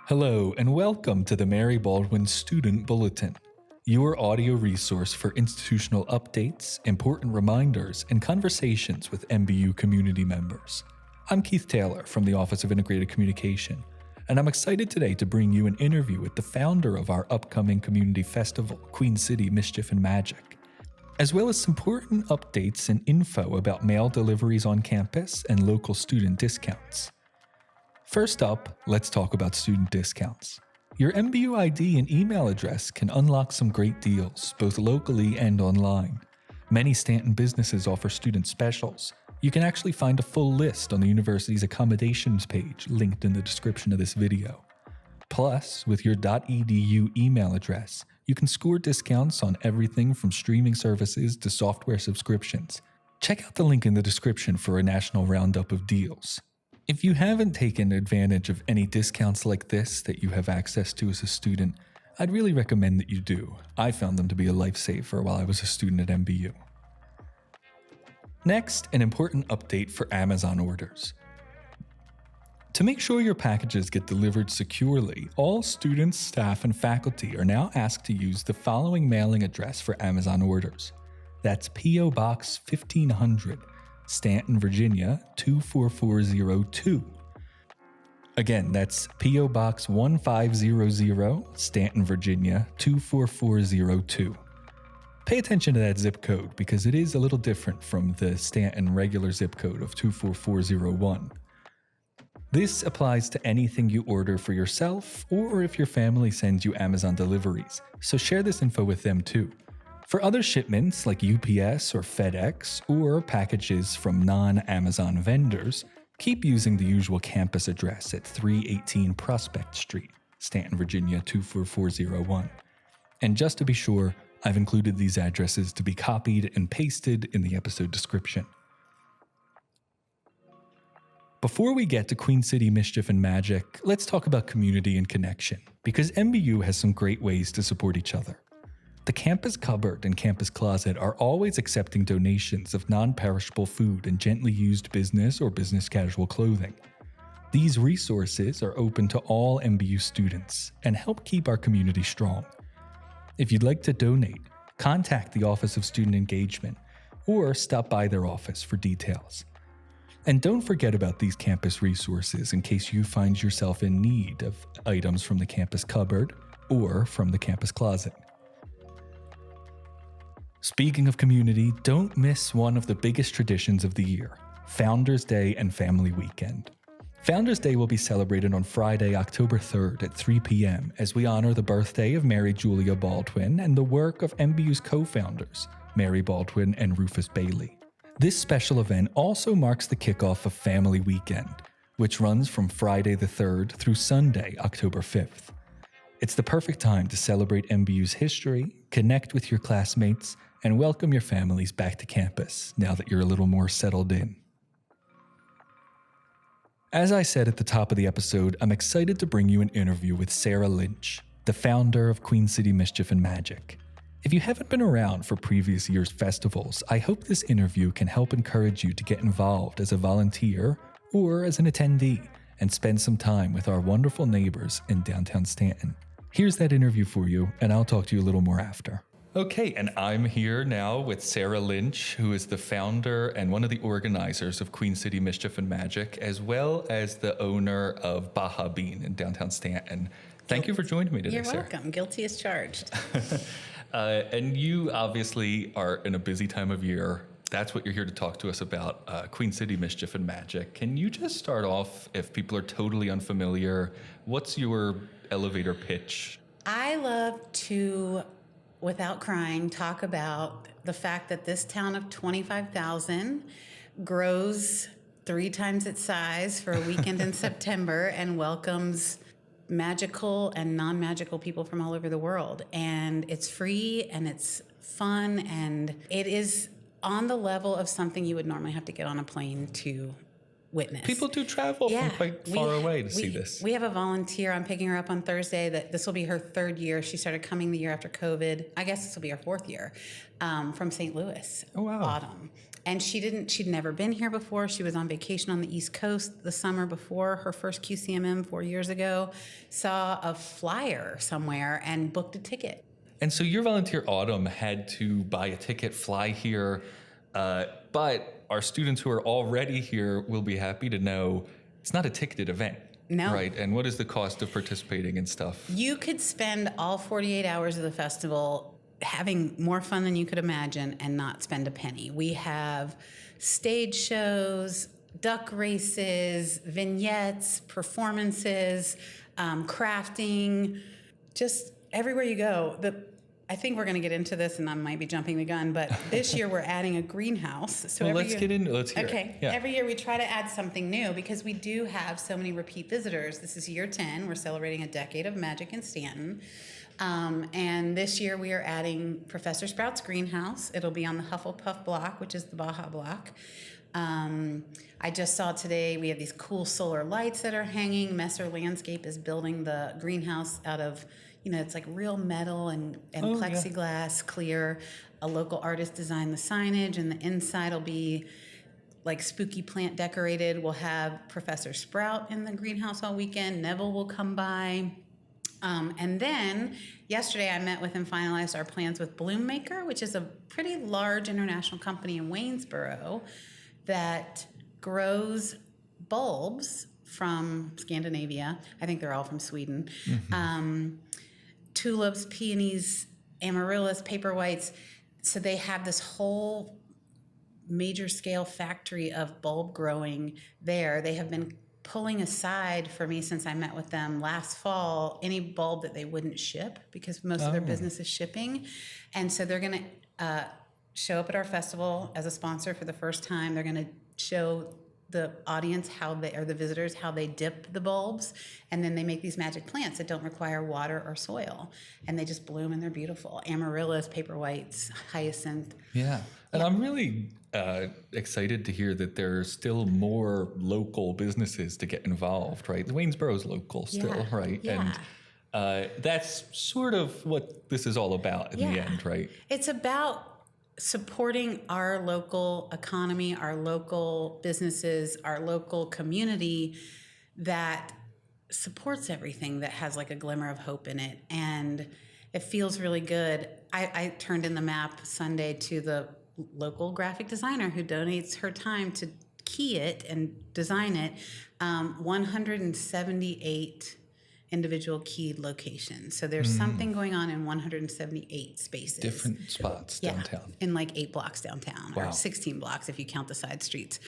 Hello, and welcome to the Mary Baldwin Student Bulletin, your audio resource for institutional updates, important reminders, and conversations with MBU community members. I'm Keith Taylor from the Office of Integrated Communication, and I'm excited today to bring you an interview with the founder of our upcoming community festival, Queen City Mischief and Magic, as well as some important updates and info about mail deliveries on campus and local student discounts. First up, let's talk about student discounts. Your MBU ID and email address can unlock some great deals, both locally and online. Many Staunton businesses offer student specials. You can actually find a full list on the university's accommodations page linked in the description of this video. Plus, with your .edu email address, you can score discounts on everything from streaming services to software subscriptions. Check out the link in the description for a national roundup of deals. If you haven't taken advantage of any discounts like this that you have access to as a student, I'd really recommend that you do. I found them to be a lifesaver while I was a student at MBU. Next, an important update for Amazon orders. To make sure your packages get delivered securely, all students, staff, and faculty are now asked to use the following mailing address for Amazon orders. That's P.O. Box 1500, Staunton, Virginia 24402. Again, that's P.O. Box 1500, Staunton, Virginia 24402. Pay attention to that zip code because it is a little different from the Staunton regular zip code of 24401. This applies to anything you order for yourself or if your family sends you Amazon deliveries, so share this info with them too. For other shipments like UPS or FedEx or packages from non-Amazon vendors, keep using the usual campus address at 318 Prospect Street, Staunton, Virginia 24401. And just to be sure, I've included these addresses to be copied and pasted in the episode description. Before we get to Queen City Mischief and Magic, let's talk about community and connection, because MBU has some great ways to support each other. The campus cupboard and campus closet are always accepting donations of non-perishable food and gently used business or business casual clothing. These resources are open to all MBU students and help keep our community strong. If you'd like to donate, contact the Office of Student Engagement or stop by their office for details. And don't forget about these campus resources in case you find yourself in need of items from the campus cupboard or from the campus closet. Speaking of community, don't miss one of the biggest traditions of the year, Founders Day and Family Weekend. Founders Day will be celebrated on Friday, October 3rd at 3 p.m. as we honor the birthday of Mary Julia Baldwin and the work of MBU's co-founders, Mary Baldwin and Rufus Bailey. This special event also marks the kickoff of Family Weekend, which runs from Friday the 3rd through Sunday, October 5th. It's the perfect time to celebrate MBU's history, connect with your classmates, and welcome your families back to campus now that you're a little more settled in. As I said at the top of the episode, I'm excited to bring you an interview with Sarah Lynch, the founder of Queen City Mischief and Magic. If you haven't been around for previous year's festivals, I hope this interview can help encourage you to get involved as a volunteer or as an attendee and spend some time with our wonderful neighbors in downtown Staunton. Here's that interview for you, and I'll talk to you a little more after. Okay, and I'm here now with Sarah Lynch, who is the founder and one of the organizers of Queen City Mischief and Magic, as well as the owner of Baja Bean in downtown Staunton. Thank you for joining me today, You're Sarah. welcome. Guilty as charged. And you obviously are in a busy time of year. That's what you're here to talk to us about, Queen City Mischief and Magic. Can you just start off, if people are totally unfamiliar, what's your elevator pitch? I love to, without crying, talk about the fact that this town of 25,000 grows 3 times its size for a weekend in September and welcomes magical and non-magical people from all over the world. And it's free and it's fun and it is on the level of something you would normally have to get on a plane to witness. People do travel from quite far away to see this. We have a volunteer. I'm picking her up on Thursday. That this will be her 3rd year. She started coming the year after COVID. I guess this will be her 4th year, from St. Louis. Oh, wow. Autumn. And she'd never been here before. She was on vacation on the East Coast the summer before her first QCMM 4 years ago, saw a flyer somewhere and booked a ticket. And so your volunteer, Autumn, had to buy a ticket, fly here, but our students who are already here will be happy to know it's not a ticketed event. No. Right. And what is the cost of participating and stuff? You could spend all 48 hours of the festival having more fun than you could imagine and not spend a penny. We have stage shows, duck races, vignettes, performances, crafting, just everywhere you go. I think we're going to get into this, and I might be jumping the gun, but this year we're adding a greenhouse. So let's hear it. Okay. Yeah. Every year we try to add something new because we do have so many repeat visitors. This is year 10. We're celebrating a decade of magic in Staunton. And this year we are adding Professor Sprout's greenhouse. It'll be on the Hufflepuff block, which is the Baja block. I just saw today we have these cool solar lights that are hanging. Messer Landscape is building the greenhouse out of, it's like real metal and plexiglass, clear. A local artist designed the signage, and the inside will be like spooky plant decorated. We'll have Professor Sprout in the greenhouse all weekend. Neville will come by. And then yesterday I met with and finalized our plans with Bloom Maker, which is a pretty large international company in Waynesboro that grows bulbs from Scandinavia. I think they're all from Sweden. Mm-hmm. Tulips, peonies, amaryllis, paper whites. So they have this whole major scale factory of bulb growing there. They have been pulling aside for me since I met with them last fall any bulb that they wouldn't ship because most of their business is shipping. And so they're going to show up at our festival as a sponsor for the first time. They're going to show the audience the visitors how they dip the bulbs, and then they make these magic plants that don't require water or soil, and they just bloom and they're beautiful. Amaryllis, paper whites, hyacinth. Yeah. And I'm really excited to hear that there are still more local businesses to get involved, right? Waynesboro's local still, right? Yeah. And that's sort of what this is all about in the end, right? It's about supporting our local economy, our local businesses, our local community that supports everything that has like a glimmer of hope in it. And it feels really good. I turned in the map Sunday to the local graphic designer who donates her time to key it and design it. 178 individual keyed locations. So there's something going on in 178 spaces. Different spots downtown. In like 8 blocks downtown, Wow. or 16 blocks if you count the side streets.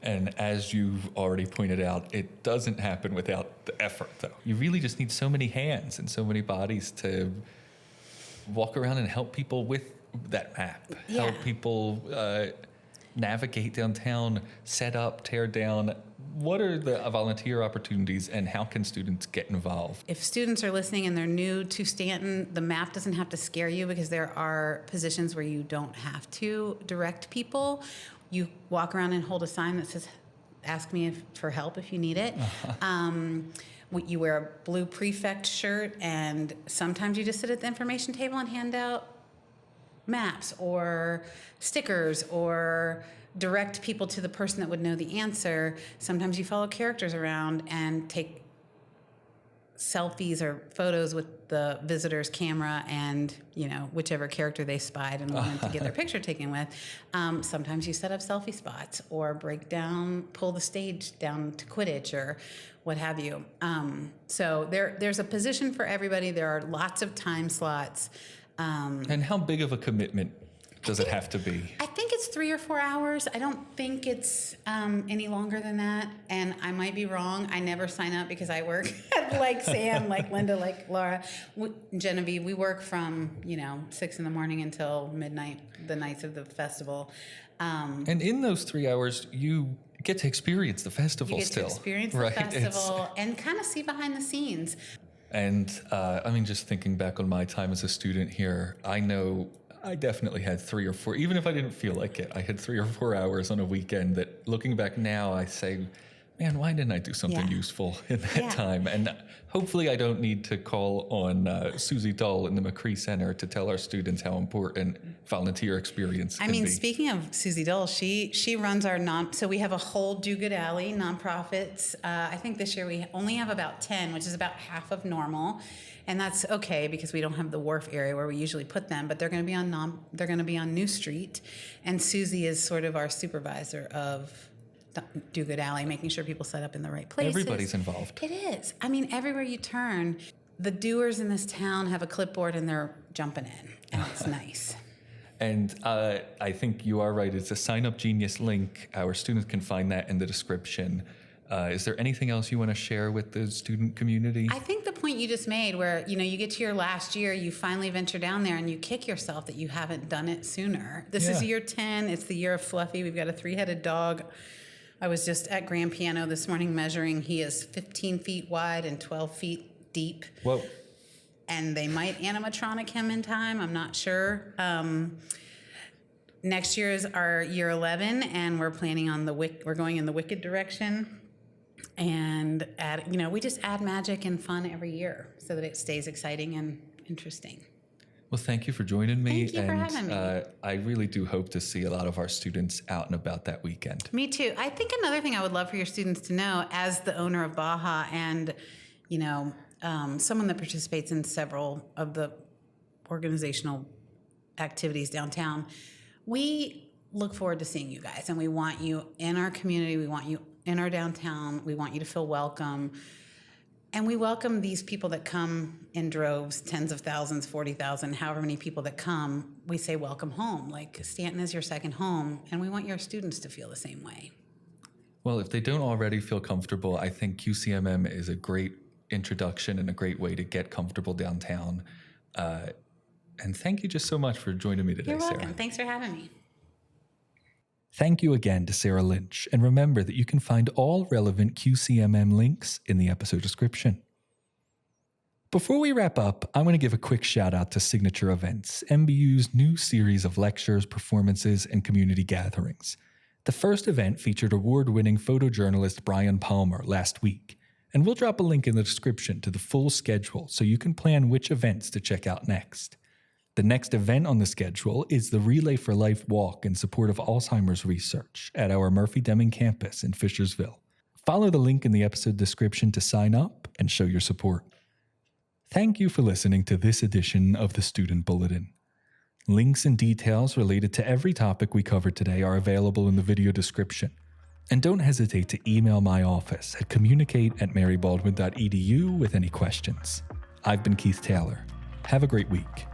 And as you've already pointed out, it doesn't happen without the effort, though. You really just need so many hands and so many bodies to walk around and help people with that map. Yeah. Help people navigate downtown, set up, tear down. What are the volunteer opportunities, and how can students get involved? If students are listening and they're new to Staunton, the map doesn't have to scare you because there are positions where you don't have to direct people. You walk around and hold a sign that says, ask me for help if you need it. You wear a blue prefect shirt, and sometimes you just sit at the information table and hand out maps or stickers or direct people to the person that would know the answer. Sometimes you follow characters around and take selfies or photos with the visitor's camera and, whichever character they spied and wanted to get their picture taken with. Sometimes you set up selfie spots or pull the stage down to Quidditch or what have you. So there's a position for everybody. There are lots of time slots. And how big of a commitment does it have to be? I think it's 3 or 4 hours. I don't think it's any longer than that. And I might be wrong. I never sign up because I work like Sam, like Linda, like Laura, Genevieve. We work from, 6 in the morning until midnight, the nights of the festival. And in those 3 hours, you get to experience the festival still. You get to experience the festival and kind of see behind the scenes. And just thinking back on my time as a student here, I know I definitely had 3 or 4, even if I didn't feel like it, I had 3 or 4 hours on a weekend that, looking back now, I say, man, why didn't I do something useful in that time? And hopefully I don't need to call on Susie Dahl in the McCree Center to tell our students how important volunteer experience can be. Speaking of Susie Dahl, she runs our so we have a whole Do Good Alley nonprofits. I think this year we only have about 10, which is about half of normal. And that's okay because we don't have the wharf area where we usually put them, but they're going to be on New Street. And Susie is sort of our supervisor of Do Good Alley, making sure people set up in the right places. Everybody's involved. It is. I mean, everywhere you turn, the doers in this town have a clipboard and they're jumping in, and it's nice. And I think you are right. It's a Sign Up Genius link. Our students can find that in the description. Is there anything else you want to share with the student community? I think the point you just made where, you get to your last year, you finally venture down there and you kick yourself that you haven't done it sooner. This is year 10. It's the year of Fluffy. We've got a 3-headed dog. I was just at Grand Piano this morning measuring. He is 15 feet wide and 12 feet deep. Whoa. And they might animatronic him in time. I'm not sure. Next year is our year 11, and we're planning on we're going in the Wicked direction. And we just add magic and fun every year so that it stays exciting and interesting. Well, thank you for joining me. Thank you for having me. I really do hope to see a lot of our students out and about that weekend. Me too. I think another thing I would love for your students to know, as the owner of Baja and, someone that participates in several of the organizational activities downtown, we look forward to seeing you guys, and we want you in our community. We want you in our downtown. We want you to feel welcome. And we welcome these people that come in droves, tens of thousands, 40,000, however many people that come. We say, welcome home. Like, Staunton is your second home, and we want your students to feel the same way. Well, if they don't already feel comfortable, I think QCMM is a great introduction and a great way to get comfortable downtown. And thank you just so much for joining me today, You're welcome. Sarah. Thanks for having me. Thank you again to Sarah Lynch, and remember that you can find all relevant QCMM links in the episode description. Before we wrap up, I want to give a quick shout out to Signature Events, MBU's new series of lectures, performances, and community gatherings. The first event featured award-winning photojournalist Brian Palmer last week, and we'll drop a link in the description to the full schedule so you can plan which events to check out next. The next event on the schedule is the Relay for Life walk in support of Alzheimer's research at our Murphy-Deming campus in Fishersville. Follow the link in the episode description to sign up and show your support. Thank you for listening to this edition of the Student Bulletin. Links and details related to every topic we covered today are available in the video description. And don't hesitate to email my office at communicate@marybaldwin.edu with any questions. I've been Keith Taylor. Have a great week.